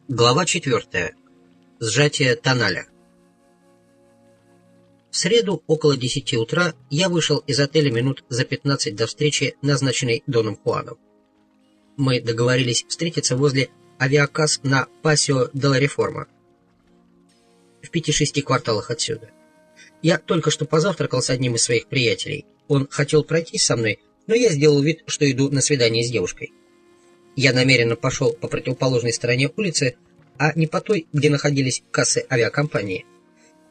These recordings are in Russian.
Глава 4. Сжатие тоналя. В среду около 10 утра я вышел из отеля минут за 15 до встречи, назначенной Доном Хуаном. Мы договорились встретиться возле авиакасс на Пасео де ла Реформа, в 5-6 кварталах отсюда. Я только что позавтракал с одним из своих приятелей. Он хотел пройтись со мной, но я сделал вид, что иду на свидание с девушкой. Я намеренно пошел по противоположной стороне улицы, а не по той, где находились кассы авиакомпании.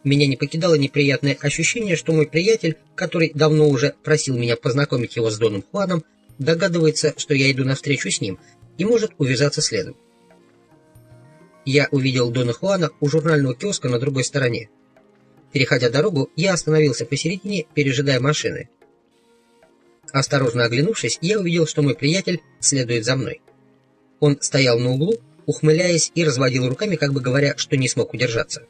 Меня не покидало неприятное ощущение, что мой приятель, который давно уже просил меня познакомить его с Доном Хуаном, догадывается, что я иду навстречу с ним и может увязаться следом. Я увидел Дона Хуана у журнального киоска на другой стороне. Переходя дорогу, я остановился посередине, пережидая машины. Осторожно оглянувшись, я увидел, что мой приятель следует за мной. Он стоял на углу, ухмыляясь и разводил руками, как бы говоря, что не смог удержаться.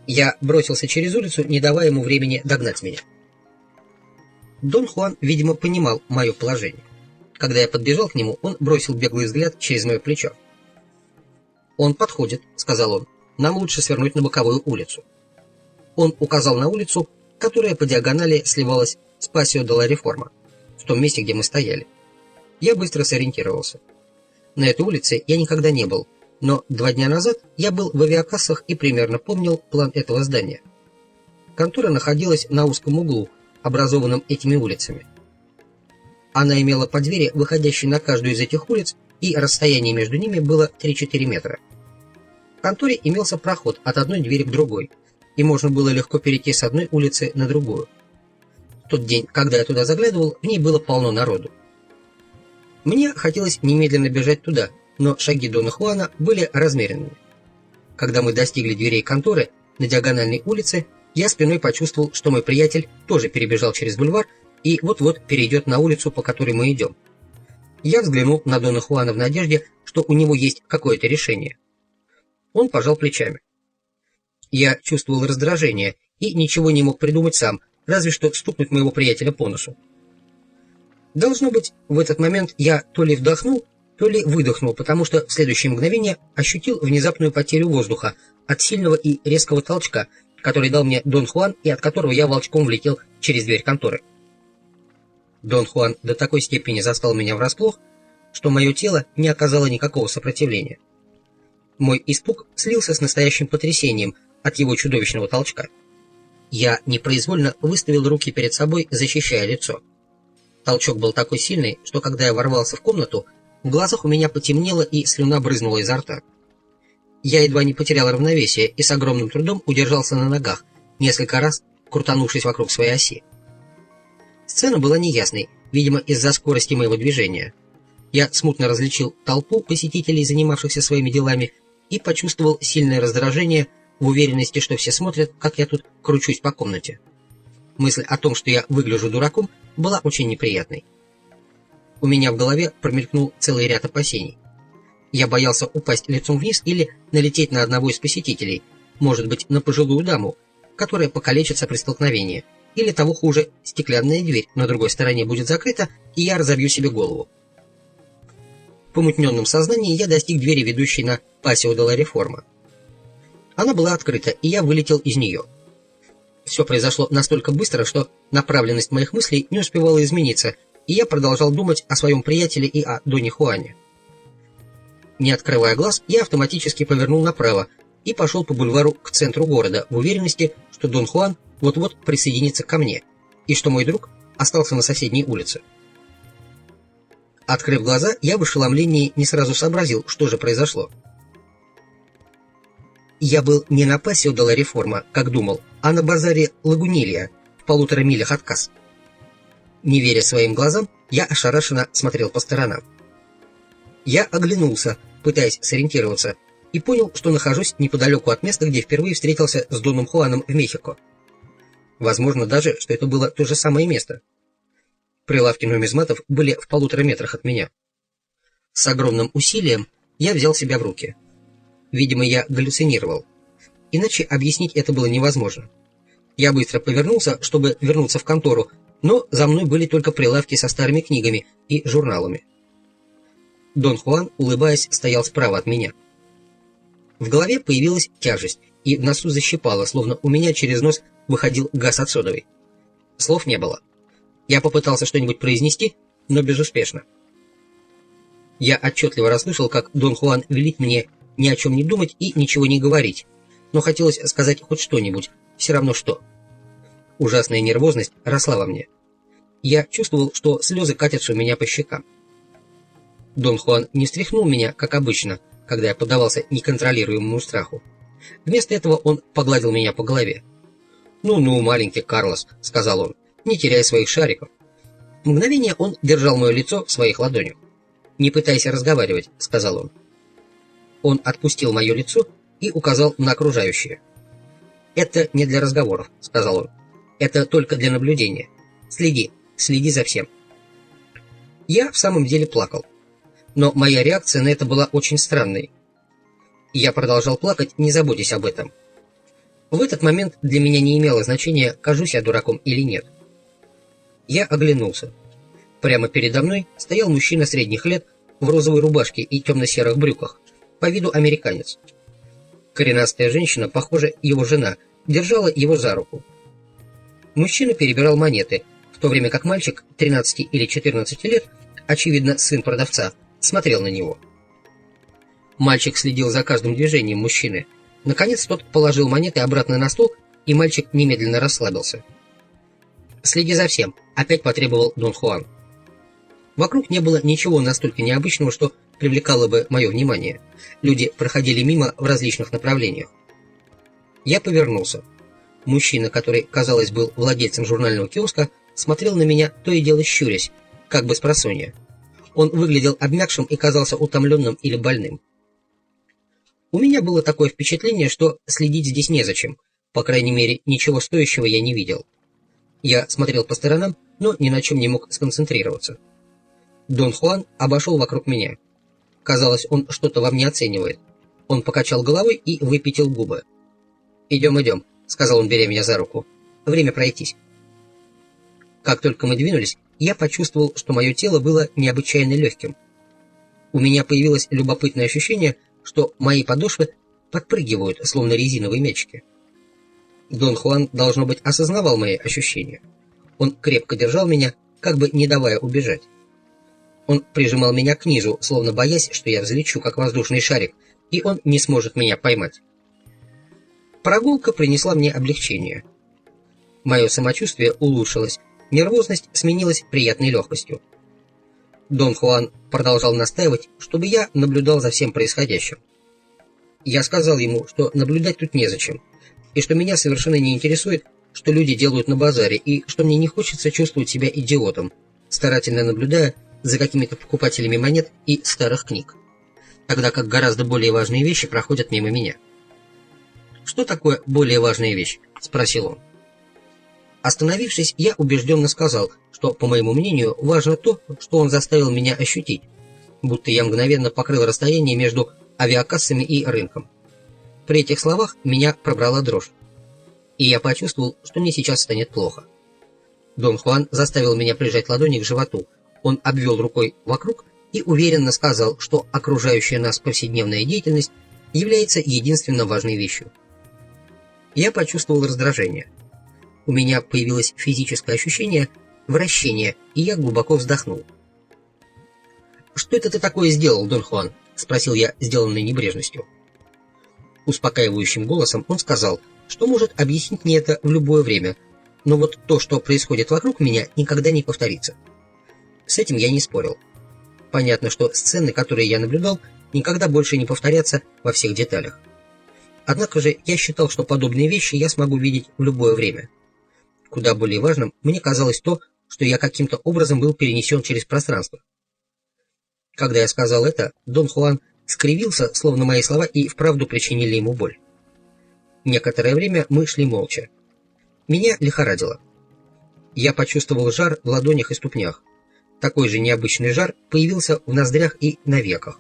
Я бросился через улицу, не давая ему времени догнать меня. Дон Хуан, видимо, понимал мое положение. Когда я подбежал к нему, он бросил беглый взгляд через мое плечо. «Он подходит», — сказал он, — «нам лучше свернуть на боковую улицу». Он указал на улицу, которая по диагонали сливалась с Пасео де ла Реформа, в том месте, где мы стояли. Я быстро сориентировался. На этой улице я никогда не был, но 2 дня назад я был в авиакассах и примерно помнил план этого здания. Контора находилась на узком углу, образованном этими улицами. Она имела по двери, выходящей на каждую из этих улиц, и расстояние между ними было 3-4 метра. В конторе имелся проход от одной двери к другой, и можно было легко перейти с одной улицы на другую. В тот день, когда я туда заглядывал, в ней было полно народу. Мне хотелось немедленно бежать туда, но шаги Дона Хуана были размеренными. Когда мы достигли дверей конторы на диагональной улице, я спиной почувствовал, что мой приятель тоже перебежал через бульвар и вот-вот перейдет на улицу, по которой мы идем. Я взглянул на Дона Хуана в надежде, что у него есть какое-то решение. Он пожал плечами. Я чувствовал раздражение и ничего не мог придумать сам, разве что стукнуть моего приятеля по носу. Должно быть, в этот момент я то ли вдохнул, то ли выдохнул, потому что в следующее мгновение ощутил внезапную потерю воздуха от сильного и резкого толчка, который дал мне Дон Хуан и от которого я волчком влетел через дверь конторы. Дон Хуан до такой степени застал меня врасплох, что мое тело не оказало никакого сопротивления. Мой испуг слился с настоящим потрясением от его чудовищного толчка. Я непроизвольно выставил руки перед собой, защищая лицо. Толчок был такой сильный, что когда я ворвался в комнату, в глазах у меня потемнело и слюна брызнула изо рта. Я едва не потерял равновесие и с огромным трудом удержался на ногах, несколько раз крутанувшись вокруг своей оси. Сцена была неясной, видимо, из-за скорости моего движения. Я смутно различил толпу посетителей, занимавшихся своими делами, и почувствовал сильное раздражение в уверенности, что все смотрят, как я тут кручусь по комнате. Мысль о том, что я выгляжу дураком, была очень неприятной. У меня в голове промелькнул целый ряд опасений. Я боялся упасть лицом вниз или налететь на одного из посетителей, может быть, на пожилую даму, которая покалечится при столкновении, или того хуже, стеклянная дверь на другой стороне будет закрыта, и я разобью себе голову. В помутненном сознании я достиг двери, ведущей на Пасео де ла Реформа. Она была открыта, и я вылетел из нее. Все произошло настолько быстро, что направленность моих мыслей не успевала измениться, и я продолжал думать о своем приятеле и о Доне Хуане. Не открывая глаз, я автоматически повернул направо и пошел по бульвару к центру города в уверенности, что Дон Хуан вот-вот присоединится ко мне, и что мой друг остался на соседней улице. Открыв глаза, я в ошеломлении не сразу сообразил, что же произошло. Я был не на Пасео де ла Реформа, как думал, а на базаре Лагунилья, в 1,5 милях от касс. Не веря своим глазам, я ошарашенно смотрел по сторонам. Я оглянулся, пытаясь сориентироваться, и понял, что нахожусь неподалеку от места, где впервые встретился с Доном Хуаном в Мехико. Возможно даже, что это было то же самое место. Прилавки нумизматов были в 1,5 метрах от меня. С огромным усилием я взял себя в руки. Видимо, я галлюцинировал. Иначе объяснить это было невозможно. Я быстро повернулся, чтобы вернуться в контору, но за мной были только прилавки со старыми книгами и журналами. Дон Хуан, улыбаясь, стоял справа от меня. В голове появилась тяжесть, и в носу защипало, словно у меня через нос выходил газ от содовой. Слов не было. Я попытался что-нибудь произнести, но безуспешно. Я отчетливо расслышал, как Дон Хуан велит мне ни о чем не думать и ничего не говорить, но хотелось сказать хоть что-нибудь, все равно что. Ужасная нервозность росла во мне. Я чувствовал, что слезы катятся у меня по щекам. Дон Хуан не встряхнул меня, как обычно, когда я поддавался неконтролируемому страху. Вместо этого он погладил меня по голове. «Ну-ну, маленький Карлос», — сказал он, — «не теряй своих шариков». Мгновение он держал мое лицо в своих ладонях. «Не пытайся разговаривать», — сказал он. Он отпустил мое лицо и указал на окружающее. «Это не для разговоров», — сказал он. «Это только для наблюдения. Следи за всем». Я в самом деле плакал. Но моя реакция на это была очень странной. Я продолжал плакать, не заботясь об этом. В этот момент для меня не имело значения, кажусь я дураком или нет. Я оглянулся. Прямо передо мной стоял мужчина средних лет в розовой рубашке и темно-серых брюках, по виду американец. Коренастая женщина, похоже, его жена, держала его за руку. Мужчина перебирал монеты, в то время как мальчик 13 или 14 лет, очевидно, сын продавца, смотрел на него. Мальчик следил за каждым движением мужчины. Наконец тот положил монеты обратно на стол, и мальчик немедленно расслабился. «Следи за всем», — опять потребовал Дон Хуан. Вокруг не было ничего настолько необычного, что привлекало бы мое внимание. Люди проходили мимо в различных направлениях. Я повернулся. Мужчина, который, казалось, был владельцем журнального киоска, смотрел на меня, то и дело щурясь, как бы спросонья. Он выглядел обмякшим и казался утомленным или больным. У меня было такое впечатление, что следить здесь незачем. По крайней мере, ничего стоящего я не видел. Я смотрел по сторонам, но ни на чем не мог сконцентрироваться. Дон Хуан обошел вокруг меня. Казалось, он что-то во мне оценивает. Он покачал головой и выпятил губы. «Идем», — сказал он, беря меня за руку. «Время пройтись». Как только мы двинулись, я почувствовал, что мое тело было необычайно легким. У меня появилось любопытное ощущение, что мои подошвы подпрыгивают, словно резиновые мячики. Дон Хуан, должно быть, осознавал мои ощущения. Он крепко держал меня, как бы не давая убежать. Он прижимал меня к низу, словно боясь, что я взлечу, как воздушный шарик, и он не сможет меня поймать. Прогулка принесла мне облегчение. Мое самочувствие улучшилось, нервозность сменилась приятной легкостью. Дон Хуан продолжал настаивать, чтобы я наблюдал за всем происходящим. Я сказал ему, что наблюдать тут незачем, и что меня совершенно не интересует, что люди делают на базаре, и что мне не хочется чувствовать себя идиотом, старательно наблюдая за какими-то покупателями монет и старых книг, тогда как гораздо более важные вещи проходят мимо меня. «Что такое более важная вещь?» — спросил он. Остановившись, я убежденно сказал, что, по моему мнению, важно то, что он заставил меня ощутить, будто я мгновенно покрыл расстояние между авиакассами и рынком. При этих словах меня пробрала дрожь, и я почувствовал, что мне сейчас станет плохо. Дон Хуан заставил меня прижать ладони к животу, он обвел рукой вокруг и уверенно сказал, что окружающая нас повседневная деятельность является единственно важной вещью. Я почувствовал раздражение. У меня появилось физическое ощущение вращения, и я глубоко вздохнул. «Что это ты такое сделал, Дон Хуан?» — спросил я, сделанной небрежностью. Успокаивающим голосом он сказал, что может объяснить мне это в любое время, но вот то, что происходит вокруг меня, никогда не повторится. С этим я не спорил. Понятно, что сцены, которые я наблюдал, никогда больше не повторятся во всех деталях. Однако же я считал, что подобные вещи я смогу видеть в любое время. Куда более важным мне казалось то, что я каким-то образом был перенесен через пространство. Когда я сказал это, Дон Хуан скривился, словно мои слова и вправду причинили ему боль. Некоторое время мы шли молча. Меня лихорадило. Я почувствовал жар в ладонях и ступнях. Такой же необычный жар появился в ноздрях и на веках.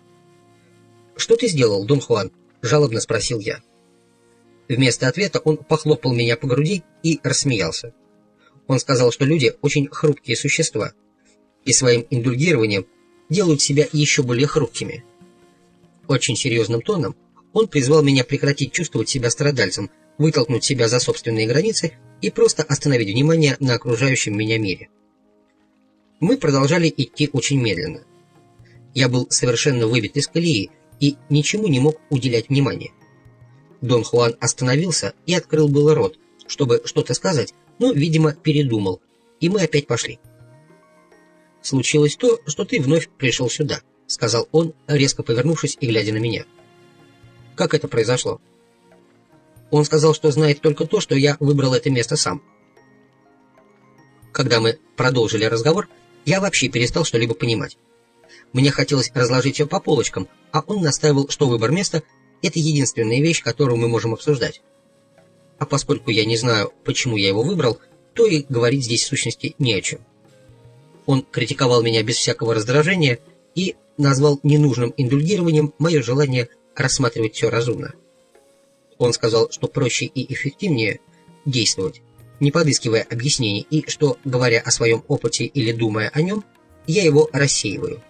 «Что ты сделал, Дон Хуан?» — жалобно спросил я. Вместо ответа он похлопал меня по груди и рассмеялся. Он сказал, что люди очень хрупкие существа, и своим индульгированием делают себя еще более хрупкими. Очень серьезным тоном Он призвал меня прекратить чувствовать себя страдальцем, вытолкнуть себя за собственные границы и просто остановить внимание на окружающем меня мире. Мы продолжали идти очень медленно. Я был совершенно выбит из колеи и ничему не мог уделять внимания. Дон Хуан остановился и открыл было рот, чтобы что-то сказать, но, видимо, передумал, и мы опять пошли. «Случилось то, что ты вновь пришел сюда», — сказал он, резко повернувшись и глядя на меня. «Как это произошло?» Он сказал, что знает только то, что я выбрал это место сам. Когда мы продолжили разговор, я вообще перестал что-либо понимать. Мне хотелось разложить все по полочкам, а он настаивал, что выбор места — это единственная вещь, которую мы можем обсуждать. А поскольку я не знаю, почему я его выбрал, то и говорить здесь в сущности не о чем. Он критиковал меня без всякого раздражения и назвал ненужным индульгированием мое желание рассматривать все разумно. Он сказал, что проще и эффективнее действовать, не подыскивая объяснений, и что, говоря о своем опыте или думая о нем, я его рассеиваю.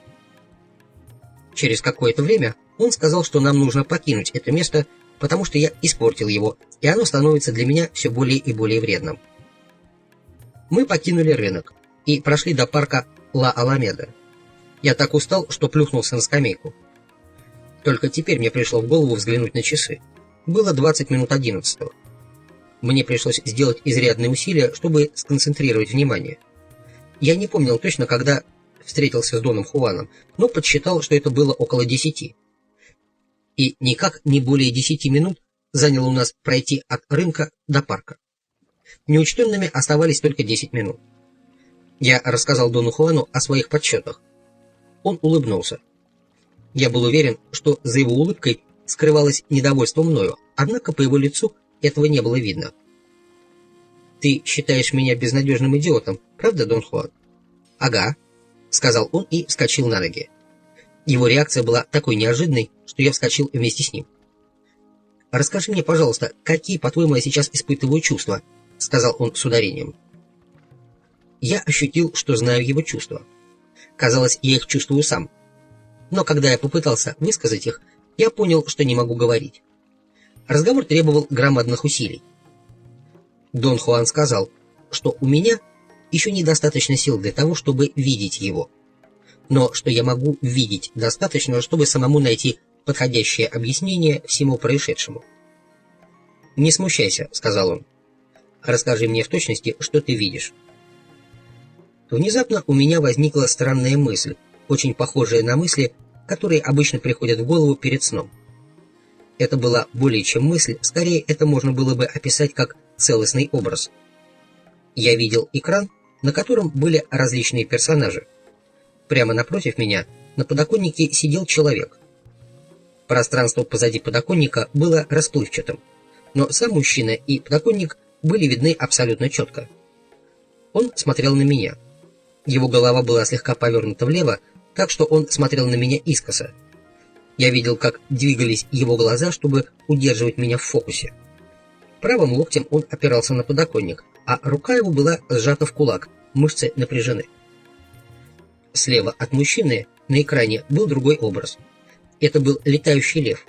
Через какое-то время он сказал, что нам нужно покинуть это место, потому что я испортил его, и оно становится для меня все более и более вредным. Мы покинули рынок и прошли до парка Ла-Аламеда. Я так устал, что плюхнулся на скамейку. Только теперь мне пришло в голову взглянуть на часы. Было 20 минут 11. Мне пришлось сделать изрядные усилия, чтобы сконцентрировать внимание. Я не помнил точно, когда встретился с Доном Хуаном, но подсчитал, что это было около 10. И никак не более 10 минут заняло у нас пройти от рынка до парка. Неучтенными оставались только 10 минут. Я рассказал Дону Хуану о своих подсчетах. Он улыбнулся. Я был уверен, что за его улыбкой скрывалось недовольство мною, однако по его лицу этого не было видно. «Ты считаешь меня безнадежным идиотом, правда, Дон Хуан?» «Ага», — сказал он и вскочил на ноги. Его реакция была такой неожиданной, что я вскочил вместе с ним. «Расскажи мне, пожалуйста, какие, по-твоему, я сейчас испытываю чувства?» — сказал он с ударением. Я ощутил, что знаю его чувства. Казалось, я их чувствую сам. Но когда я попытался высказать их, я понял, что не могу говорить. Разговор требовал громадных усилий. Дон Хуан сказал, что у меня еще недостаточно сил для того, чтобы видеть его, но что я могу видеть достаточно, чтобы самому найти подходящее объяснение всему происшедшему. «Не смущайся», — сказал он. «Расскажи мне в точности, что ты видишь». Внезапно у меня возникла странная мысль, очень похожая на мысли, которые обычно приходят в голову перед сном. Это была более чем мысль, скорее это можно было бы описать как целостный образ. Я видел экран, на котором были различные персонажи. Прямо напротив меня на подоконнике сидел человек. Пространство позади подоконника было расплывчатым, но сам мужчина и подоконник были видны абсолютно четко. Он смотрел на меня. Его голова была слегка повернута влево, так что он смотрел на меня искоса. Я видел, как двигались его глаза, чтобы удерживать меня в фокусе. Правым локтем он опирался на подоконник, а рука его была сжата в кулак, мышцы напряжены. Слева от мужчины на экране был другой образ. Это был летающий лев.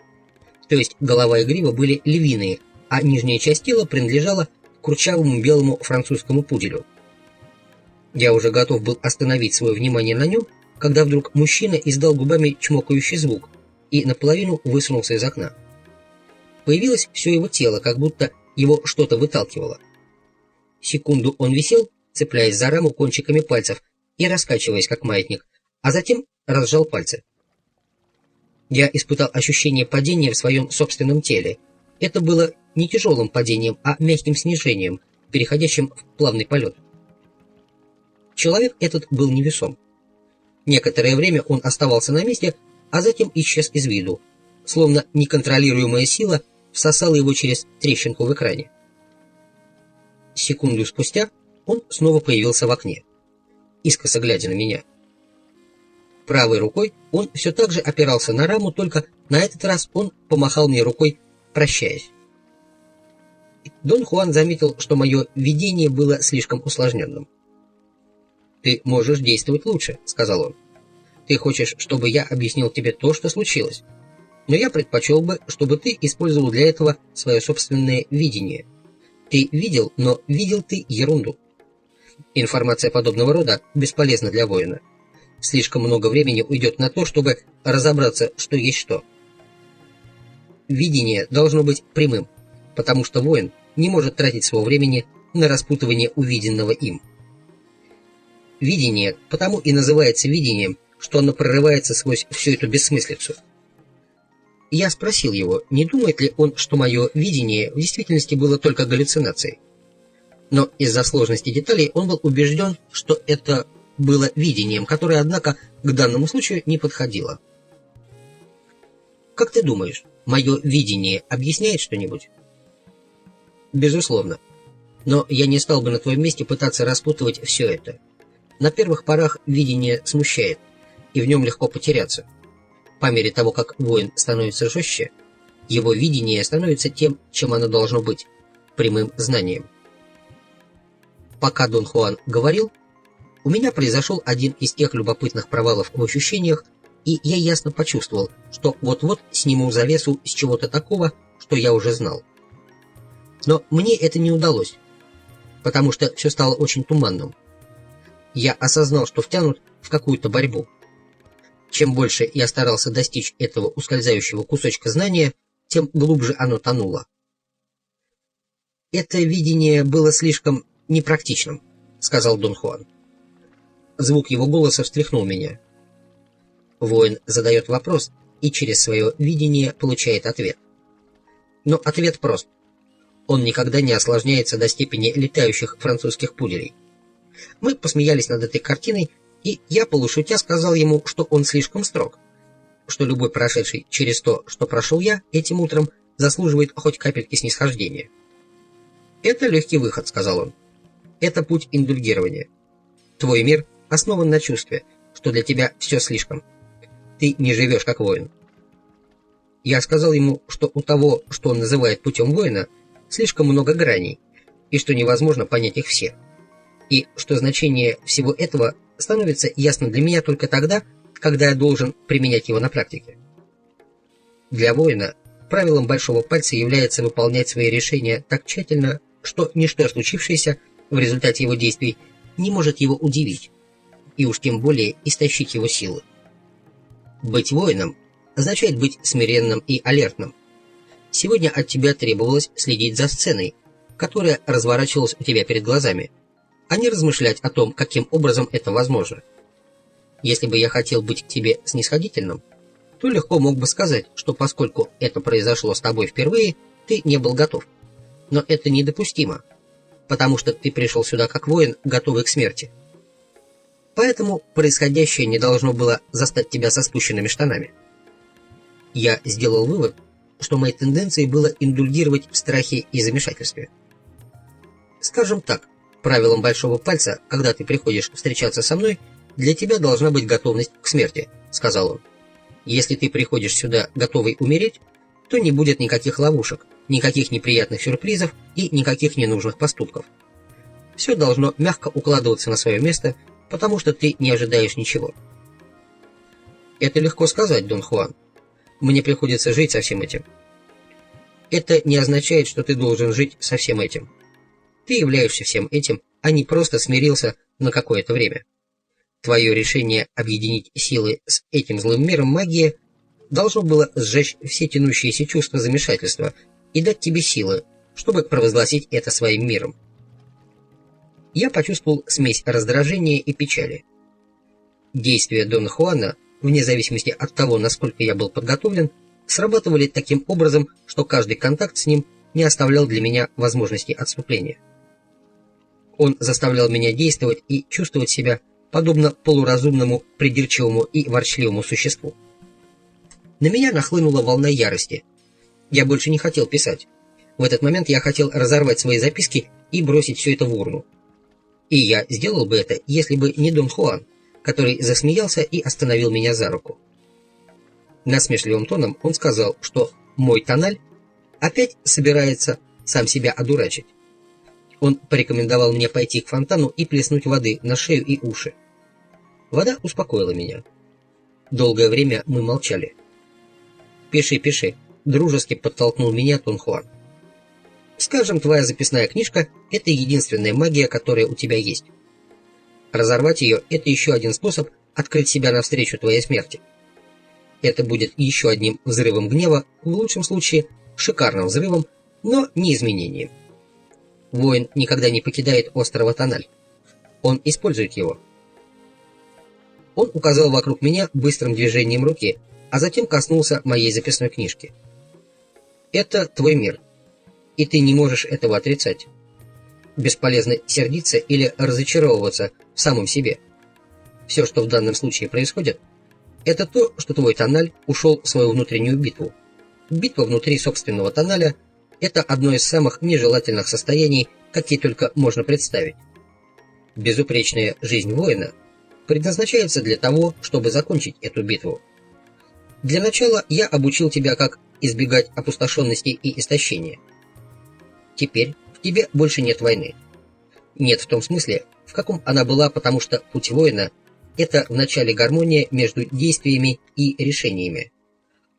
То есть голова и грива были львиные, а нижняя часть тела принадлежала курчавому белому французскому пуделю. Я уже готов был остановить свое внимание на нем, когда вдруг мужчина издал губами чмокающий звук и наполовину высунулся из окна. Появилось все его тело, как будто его что-то выталкивало. Секунду он висел, цепляясь за раму кончиками пальцев и раскачиваясь, как маятник, а затем разжал пальцы. Я испытал ощущение падения в своем собственном теле. Это было не тяжелым падением, а мягким снижением, переходящим в плавный полет. Человек этот был невесом. Некоторое время он оставался на месте, а затем исчез из виду, словно неконтролируемая сила всосала его через трещинку в экране. Секунду спустя он снова появился в окне, искоса глядя на меня. Правой рукой он все так же опирался на раму, только на этот раз он помахал мне рукой, прощаясь. Дон Хуан заметил, что мое видение было слишком усложненным. «Ты можешь действовать лучше», — сказал он. «Ты хочешь, чтобы я объяснил тебе то, что случилось?» Но я предпочел бы, чтобы ты использовал для этого свое собственное видение. Ты видел, но видел ты ерунду. Информация подобного рода бесполезна для воина. Слишком много времени уйдет на то, чтобы разобраться, что есть что. Видение должно быть прямым, потому что воин не может тратить своего времени на распутывание увиденного им. Видение потому и называется видением, что оно прорывается сквозь всю эту бессмыслицу. Я спросил его, не думает ли он, что мое видение в действительности было только галлюцинацией. Но из-за сложности деталей он был убежден, что это было видением, которое, однако, к данному случаю не подходило. Как ты думаешь, мое видение объясняет что-нибудь? Безусловно. Но я не стал бы на твоем месте пытаться распутывать все это. На первых порах видение смущает, и в нем легко потеряться. По мере того, как воин становится жестче, его видение становится тем, чем оно должно быть – прямым знанием. Пока Дон Хуан говорил, у меня произошел один из тех любопытных провалов в ощущениях, и я ясно почувствовал, что вот-вот сниму завесу с чего-то такого, что я уже знал. Но мне это не удалось, потому что все стало очень туманным. Я осознал, что втянут в какую-то борьбу. Чем больше я старался достичь этого ускользающего кусочка знания, тем глубже оно тонуло. «Это видение было слишком непрактичным», — сказал Дон Хуан. Звук его голоса встряхнул меня. Воин задает вопрос и через свое видение получает ответ. Но ответ прост. Он никогда не осложняется до степени летающих французских пуделей. Мы посмеялись над этой картиной, и я, полушутя, сказал ему, что он слишком строг, что любой прошедший через то, что прошел я этим утром, заслуживает хоть капельки снисхождения. «Это легкий выход», — сказал он. «Это путь индульгирования. Твой мир основан на чувстве, что для тебя все слишком. Ты не живешь как воин». Я сказал ему, что у того, что он называет путем воина, слишком много граней, и что невозможно понять их все. И что значение всего этого становится ясно для меня только тогда, когда я должен применять его на практике. Для воина правилом большого пальца является выполнять свои решения так тщательно, что ничто случившееся в результате его действий не может его удивить, и уж тем более истощить его силы. Быть воином означает быть смиренным и алертным. Сегодня от тебя требовалось следить за сценой, которая разворачивалась у тебя перед глазами, а не размышлять о том, каким образом это возможно. Если бы я хотел быть к тебе снисходительным, то легко мог бы сказать, что поскольку это произошло с тобой впервые, ты не был готов. Но это недопустимо, потому что ты пришел сюда как воин, готовый к смерти. Поэтому происходящее не должно было застать тебя со спущенными штанами. Я сделал вывод, что моей тенденцией было индульгировать в страхе и замешательстве. Скажем так, правилом большого пальца, когда ты приходишь встречаться со мной, для тебя должна быть готовность к смерти, сказал он. Если ты приходишь сюда готовый умереть, то не будет никаких ловушек, никаких неприятных сюрпризов и никаких ненужных поступков. Все должно мягко укладываться на свое место, потому что ты не ожидаешь ничего. Это легко сказать, Дон Хуан. Мне приходится жить со всем этим. Это не означает, что ты должен жить со всем этим. Ты являешься всем этим, а не просто смирился на какое-то время. Твое решение объединить силы с этим злым миром магии должно было сжечь все тянущиеся чувства замешательства и дать тебе силы, чтобы провозгласить это своим миром. Я почувствовал смесь раздражения и печали. Действия Дона Хуана, вне зависимости от того, насколько я был подготовлен, срабатывали таким образом, что каждый контакт с ним не оставлял для меня возможности отступления. Он заставлял меня действовать и чувствовать себя подобно полуразумному, придирчивому и ворчливому существу. На меня нахлынула волна ярости. Я больше не хотел писать. В этот момент я хотел разорвать свои записки и бросить все это в урну. И я сделал бы это, если бы не Дон Хуан, который засмеялся и остановил меня за руку. Насмешливым тоном он сказал, что мой тональ опять собирается сам себя одурачить. Он порекомендовал мне пойти к фонтану и плеснуть воды на шею и уши. Вода успокоила меня. Долгое время мы молчали. Пиши, пиши. Дружески подтолкнул меня Дон Хуан. Скажем, твоя записная книжка – это единственная магия, которая у тебя есть. Разорвать ее – это еще один способ открыть себя навстречу твоей смерти. Это будет еще одним взрывом гнева, в лучшем случае шикарным взрывом, но не изменением. Воин никогда не покидает острова Тональ. Он использует его. Он указал вокруг меня быстрым движением руки, а затем коснулся моей записной книжки. Это твой мир, и ты не можешь этого отрицать. Бесполезно сердиться или разочаровываться в самом себе. Все, что в данном случае происходит, это то, что твой Тональ ушел в свою внутреннюю битву. Битва внутри собственного Тоналя – это одно из самых нежелательных состояний, какие только можно представить. Безупречная жизнь воина предназначается для того, чтобы закончить эту битву. Для начала я обучил тебя, как избегать опустошенности и истощения. Теперь в тебе больше нет войны. Нет в том смысле, в каком она была, потому что путь воина – это вначале гармония между действиями и решениями,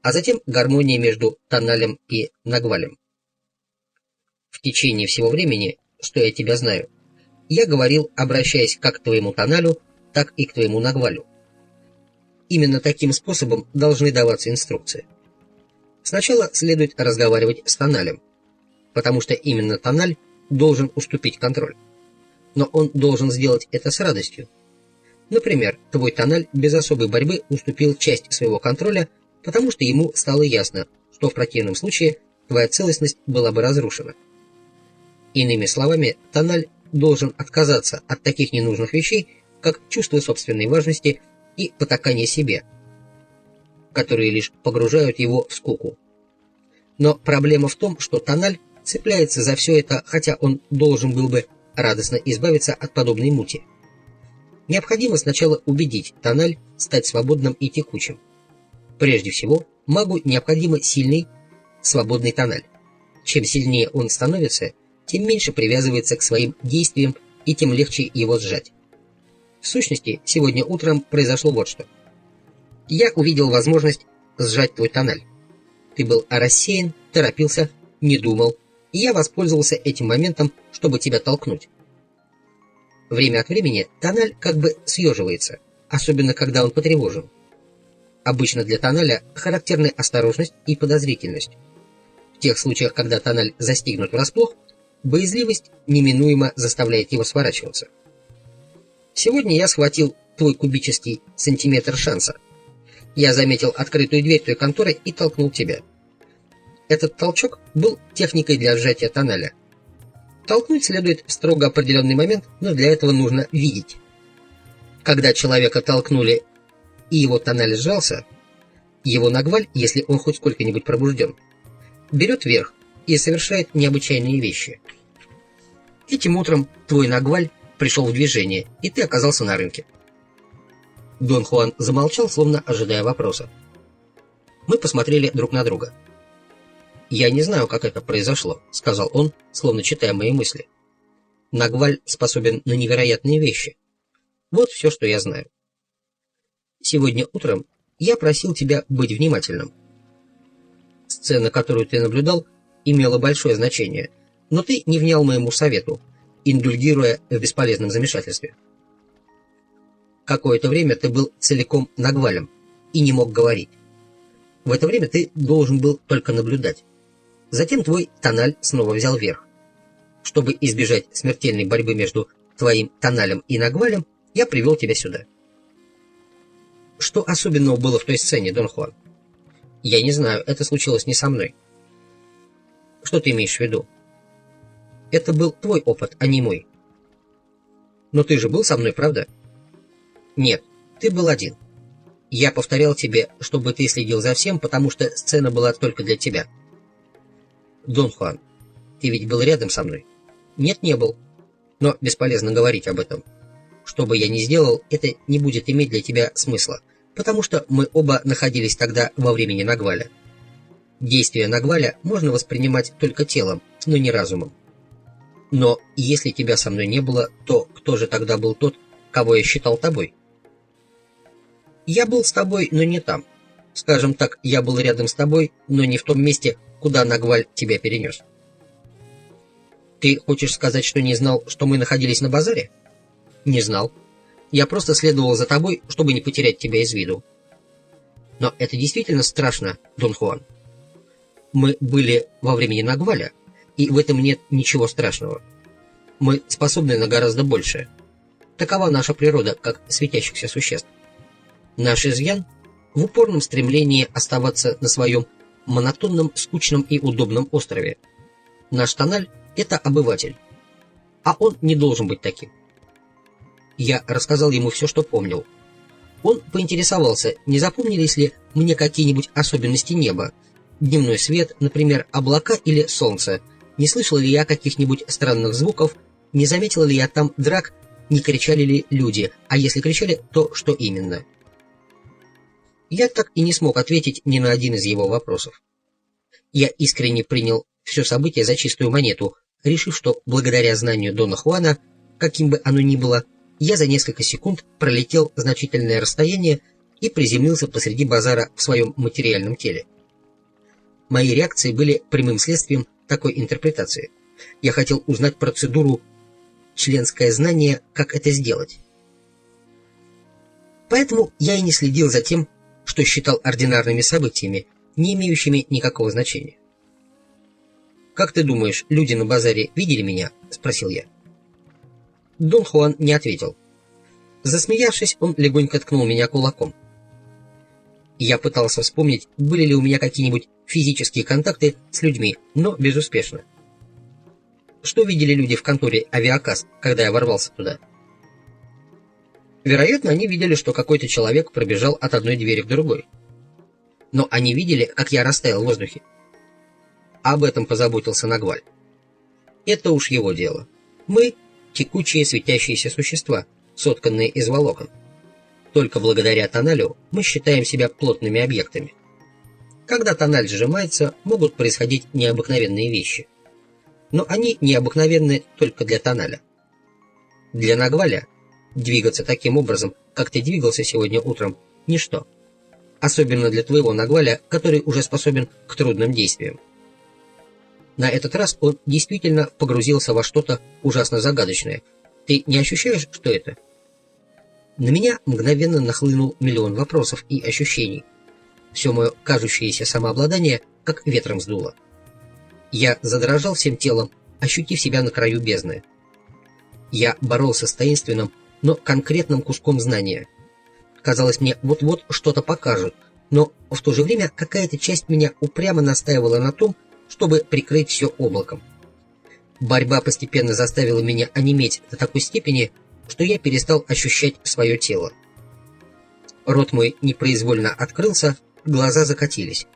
а затем гармония между Тоналем и Нагвалем. В течение всего времени, что я тебя знаю, я говорил, обращаясь как к твоему Тоналю, так и к твоему Нагвалю. Именно таким способом должны даваться инструкции. Сначала следует разговаривать с Тоналем, потому что именно Тональ должен уступить контроль. Но он должен сделать это с радостью. Например, твой Тональ без особой борьбы уступил часть своего контроля, потому что ему стало ясно, что в противном случае твоя целостность была бы разрушена. Иными словами, Тональ должен отказаться от таких ненужных вещей, как чувство собственной важности и потакание себе, которые лишь погружают его в скуку. Но проблема в том, что Тональ цепляется за все это, хотя он должен был бы радостно избавиться от подобной мути. Необходимо сначала убедить Тональ стать свободным и текучим. Прежде всего, магу необходимо сильный, свободный Тональ. Чем сильнее он становится, тем меньше привязывается к своим действиям и тем легче его сжать. В сущности, сегодня утром произошло вот что. Я увидел возможность сжать твой Тональ. Ты был рассеян, торопился, не думал, и я воспользовался этим моментом, чтобы тебя толкнуть. Время от времени Тональ как бы съеживается, особенно когда он потревожен. Обычно для Тоналя характерны осторожность и подозрительность. В тех случаях, когда Тональ застигнут врасплох, боязливость неминуемо заставляет его сворачиваться. Сегодня я схватил твой кубический сантиметр шанса. Я заметил открытую дверь той конторы и толкнул тебя. Этот толчок был техникой для сжатия Тоналя. Толкнуть следует в строго определенный момент, но для этого нужно видеть. Когда человека толкнули и его Тональ сжался, его Нагваль, если он хоть сколько-нибудь пробужден, берет верх и совершает необычайные вещи. Этим утром твой Нагваль пришел в движение, и ты оказался на рынке. Дон Хуан замолчал, словно ожидая вопроса. Мы посмотрели друг на друга. «Я не знаю, как это произошло», — сказал он, словно читая мои мысли. «Нагваль способен на невероятные вещи. Вот все, что я знаю. Сегодня утром я просил тебя быть внимательным. Сцена, которую ты наблюдал, имела большое значение, но ты не внял моему совету, индульгируя в бесполезном замешательстве. Какое-то время ты был целиком Нагвалем и не мог говорить. В это время ты должен был только наблюдать. Затем твой Тональ снова взял верх. Чтобы избежать смертельной борьбы между твоим Тоналем и Нагвалем, я привел тебя сюда». «Что особенного было в той сцене, Дон Хуан?» «Я не знаю, это случилось не со мной». «Что ты имеешь в виду?» «Это был твой опыт, а не мой». «Но ты же был со мной, правда?» «Нет, ты был один. Я повторял тебе, чтобы ты следил за всем, потому что сцена была только для тебя». «Дон Хуан, ты ведь был рядом со мной?» «Нет, не был. Но бесполезно говорить об этом. Что бы я ни сделал, это не будет иметь для тебя смысла, потому что мы оба находились тогда во времени Нагваля. Действия Нагваля можно воспринимать только телом, но не разумом. Но если тебя со мной не было, то кто же тогда был тот, кого я считал тобой?» «Я был с тобой, но не там. Скажем так, я был рядом с тобой, но не в том месте, куда Нагваль тебя перенес. Ты хочешь сказать, что не знал, что мы находились на базаре? Не знал. Я просто следовал за тобой, чтобы не потерять тебя из виду. Но это действительно страшно, Дон Хуан. Мы были во времени Нагваля, и в этом нет ничего страшного. Мы способны на гораздо большее. Такова наша природа, как светящихся существ. Наш изъян в упорном стремлении оставаться на своем монотонном, скучном и удобном острове. Наш Тональ — это обыватель, а он не должен быть таким. Я рассказал ему все, что помнил. Он поинтересовался, не запомнились ли мне какие-нибудь особенности неба, дневной свет, например, облака или солнце, не слышал ли я каких-нибудь странных звуков, не заметил ли я там драк, не кричали ли люди, а если кричали, то что именно. Я так и не смог ответить ни на один из его вопросов. Я искренне принял все событие за чистую монету, решив, что благодаря знанию Дона Хуана, каким бы оно ни было, я за несколько секунд пролетел значительное расстояние и приземлился посреди базара в своем материальном теле. Мои реакции были прямым следствием такой интерпретации. Я хотел узнать процедуру, членское знание, как это сделать. Поэтому я и не следил за тем, что считал ординарными событиями, не имеющими никакого значения. «Как ты думаешь, люди на базаре видели меня?» — спросил я. Дон Хуан не ответил. Засмеявшись, он легонько ткнул меня кулаком. Я пытался вспомнить, были ли у меня какие-нибудь физические контакты с людьми, но безуспешно. Что видели люди в конторе «Авиакас», когда я ворвался туда? Вероятно, они видели, что какой-то человек пробежал от одной двери к другой. Но они видели, как я растаял в воздухе. Об этом позаботился Нагваль. Это уж его дело. Мы — текучие светящиеся существа, сотканные из волокон. Только благодаря тоналю мы считаем себя плотными объектами. Когда тональ сжимается, могут происходить необыкновенные вещи. Но они необыкновенны только для тоналя. Для Нагваля двигаться таким образом, как ты двигался сегодня утром, ничто. Особенно для твоего Нагваля, который уже способен к трудным действиям. На этот раз он действительно погрузился во что-то ужасно загадочное. Ты не ощущаешь, что это? На меня мгновенно нахлынул миллион вопросов и ощущений. Все мое кажущееся самообладание как ветром сдуло. Я задрожал всем телом, ощутив себя на краю бездны. Я боролся с таинственным, но конкретным куском знания. Казалось, мне вот-вот что-то покажут, но в то же время какая-то часть меня упрямо настаивала на том, чтобы прикрыть все облаком. Борьба постепенно заставила меня онеметь до такой степени, что я перестал ощущать свое тело. Рот мой непроизвольно открылся, глаза закатились.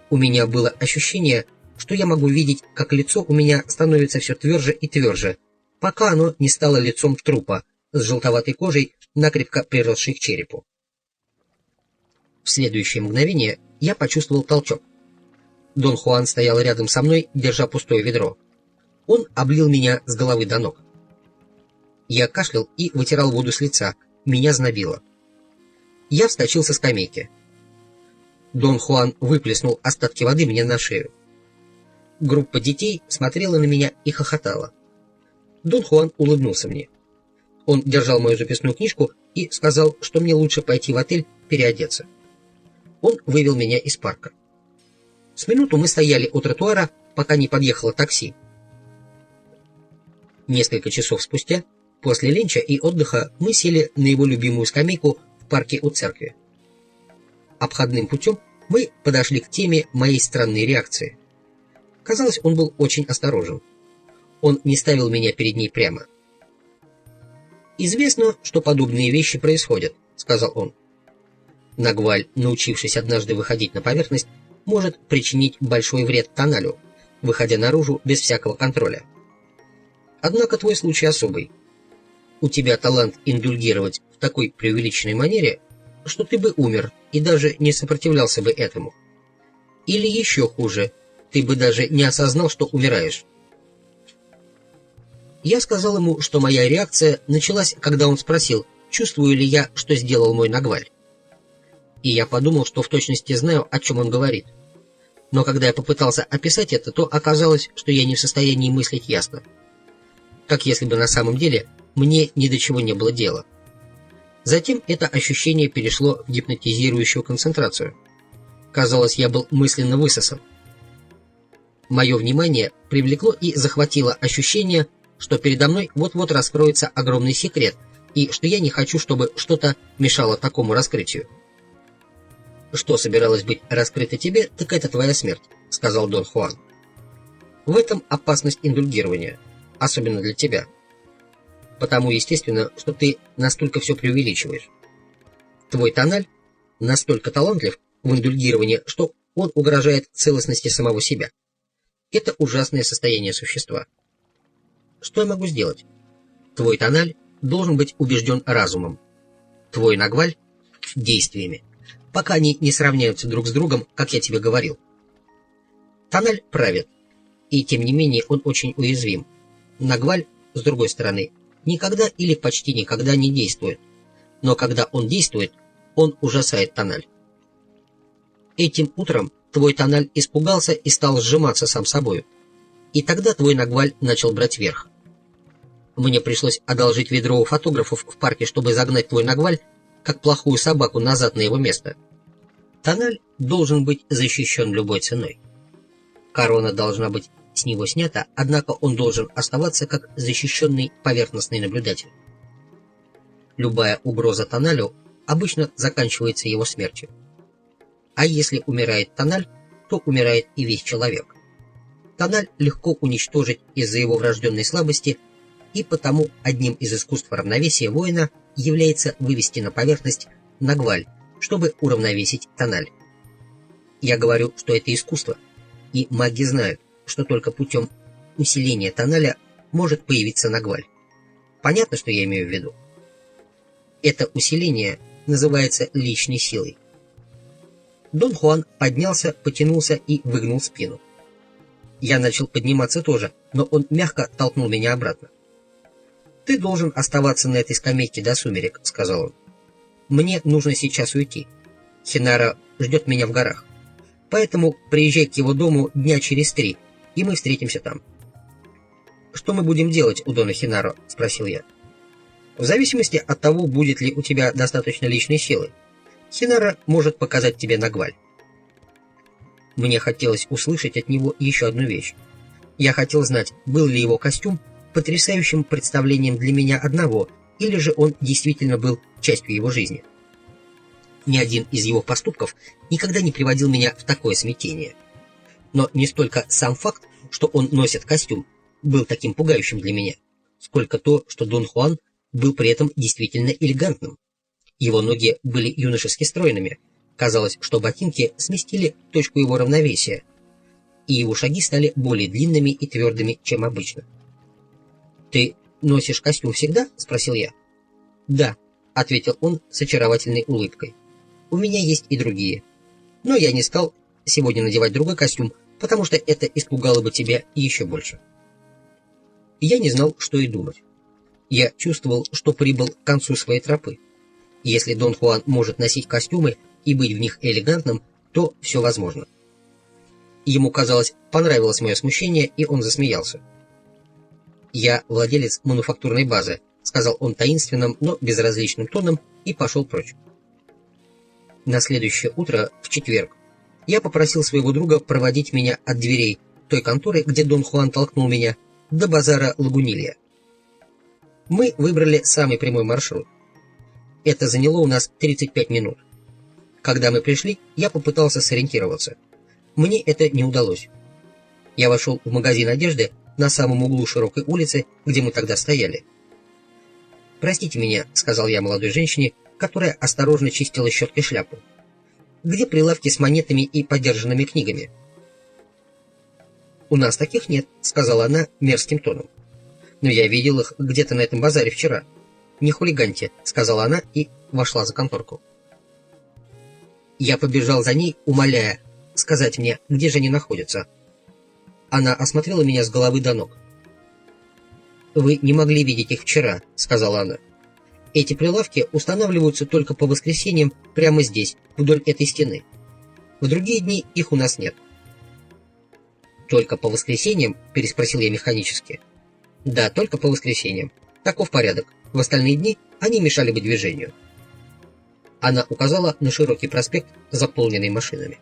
У меня было ощущение, что я могу видеть, как лицо у меня становится все тверже и тверже, пока оно не стало лицом трупа с желтоватой кожей, накрепко приросшей к черепу. В следующее мгновение я почувствовал толчок. Дон Хуан стоял рядом со мной, держа пустое ведро. Он облил меня с головы до ног. Я кашлял и вытирал воду с лица, меня знобило. Я вскочил со скамейки. Дон Хуан выплеснул остатки воды мне на шею. Группа детей смотрела на меня и хохотала. Дон Хуан улыбнулся мне. Он держал мою записную книжку и сказал, что мне лучше пойти в отель переодеться. Он вывел меня из парка. С минуту мы стояли у тротуара, пока не подъехало такси. Несколько часов спустя, после ленча и отдыха, мы сели на его любимую скамейку в парке у церкви. Обходным путем мы подошли к теме моей странной реакции. Казалось, он был очень осторожен. Он не ставил меня перед ней прямо. «Известно, что подобные вещи происходят», — сказал он. Нагваль, научившись однажды выходить на поверхность, может причинить большой вред тоналю, выходя наружу без всякого контроля. Однако твой случай особый. У тебя талант индульгировать в такой преувеличенной манере, что ты бы умер и даже не сопротивлялся бы этому. Или еще хуже, ты бы даже не осознал, что умираешь. Я сказал ему, что моя реакция началась, когда он спросил, чувствую ли я, что сделал мой Нагваль. и я подумал, что в точности знаю, о чем он говорит. Но когда я попытался описать это, то оказалось, что я не в состоянии мыслить ясно. Как если бы на самом деле мне ни до чего не было дела. Затем это ощущение перешло в гипнотизирующую концентрацию. Казалось, я был мысленно высосан. Мое внимание привлекло и захватило ощущение, что передо мной вот-вот раскроется огромный секрет, и что я не хочу, чтобы что-то мешало такому раскрытию. «Что собиралось быть раскрыто тебе, так это твоя смерть», — сказал Дон Хуан. «В этом опасность индульгирования, особенно для тебя. Потому естественно, что ты настолько все преувеличиваешь. Твой тональ настолько талантлив в индульгировании, что он угрожает целостности самого себя. Это ужасное состояние существа. Что я могу сделать? Твой тональ должен быть убежден разумом. Твой нагваль — действиями, пока они не сравняются друг с другом, как я тебе говорил. Тональ правит, и тем не менее он очень уязвим. Нагваль, с другой стороны, никогда или почти никогда не действует, но когда он действует, он ужасает тональ. Этим утром твой тональ испугался и стал сжиматься сам собою, и тогда твой нагваль начал брать верх. Мне пришлось одолжить ведро у фотографов в парке, чтобы загнать твой нагваль, как плохую собаку, назад на его место. Тональ должен быть защищен любой ценой. Корона должна быть с него снята, однако он должен оставаться как защищенный поверхностный наблюдатель. Любая угроза тоналю обычно заканчивается его смертью. А если умирает тональ, то умирает и весь человек. Тональ легко уничтожить из-за его врожденной слабости, и потому одним из искусств равновесия воина является вывести на поверхность нагваль, чтобы уравновесить тональ. Я говорю, что это искусство, и маги знают, что только путем усиления тоналя может появиться нагваль. Понятно, что я имею в виду? Это усиление называется личной силой. Дон Хуан поднялся, потянулся и выгнул спину. Я начал подниматься тоже, но он мягко толкнул меня обратно. «Ты должен оставаться на этой скамейке до сумерек», — сказал он. «Мне нужно сейчас уйти. Хинара ждет меня в горах. Поэтому приезжай к его дому дня через 3, и мы встретимся там». «Что мы будем делать у Дона Хинаро?» — спросил я. «В зависимости от того, будет ли у тебя достаточно личной силы. Хинара может показать тебе нагваль». Мне хотелось услышать от него еще одну вещь. Я хотел знать, был ли его костюм потрясающим представлением для меня одного, или же он действительно был частью его жизни. Ни один из его поступков никогда не приводил меня в такое смятение. Но не столько сам факт, что он носит костюм, был таким пугающим для меня, сколько то, что Дон Хуан был при этом действительно элегантным. Его ноги были юношески стройными, казалось, что ботинки сместили точку его равновесия, и его шаги стали более длинными и твердыми, чем обычно. «Ты носишь костюм всегда?» — спросил я. «Да», — ответил он с очаровательной улыбкой. «У меня есть и другие. Но я не стал сегодня надевать другой костюм, потому что это испугало бы тебя еще больше». Я не знал, что и думать. Я чувствовал, что прибыл к концу своей тропы. Если Дон Хуан может носить костюмы и быть в них элегантным, то все возможно. Ему, казалось, понравилось мое смущение, и он засмеялся. «Я владелец мануфактурной базы», — сказал он таинственным, но безразличным тоном и пошел прочь. На следующее утро, в четверг, я попросил своего друга проводить меня от дверей той конторы, где Дон Хуан толкнул меня, до базара Лагунилья. Мы выбрали самый прямой маршрут. Это заняло у нас 35 минут. Когда мы пришли, я попытался сориентироваться. Мне это не удалось. Я вошел в магазин одежды на самом углу широкой улицы, где мы тогда стояли. «Простите меня», — сказал я молодой женщине, которая осторожно чистила щеткой шляпу. «Где прилавки с монетами и подержанными книгами?» «У нас таких нет», — сказала она мерзким тоном. «Но я видел их где-то на этом базаре вчера. Не хулиганьте», — сказала она и вошла за конторку. Я побежал за ней, умоляя сказать мне, где же они находятся. Она осмотрела меня с головы до ног. «Вы не могли видеть их вчера», — сказала она. Эти прилавки устанавливаются только по воскресеньям прямо здесь, вдоль этой стены. В другие дни их у нас нет». «Только по воскресеньям?» – переспросил я механически. «Да, только по воскресеньям. Таков порядок. В остальные дни они мешали бы движению». Она указала на широкий проспект, заполненный машинами.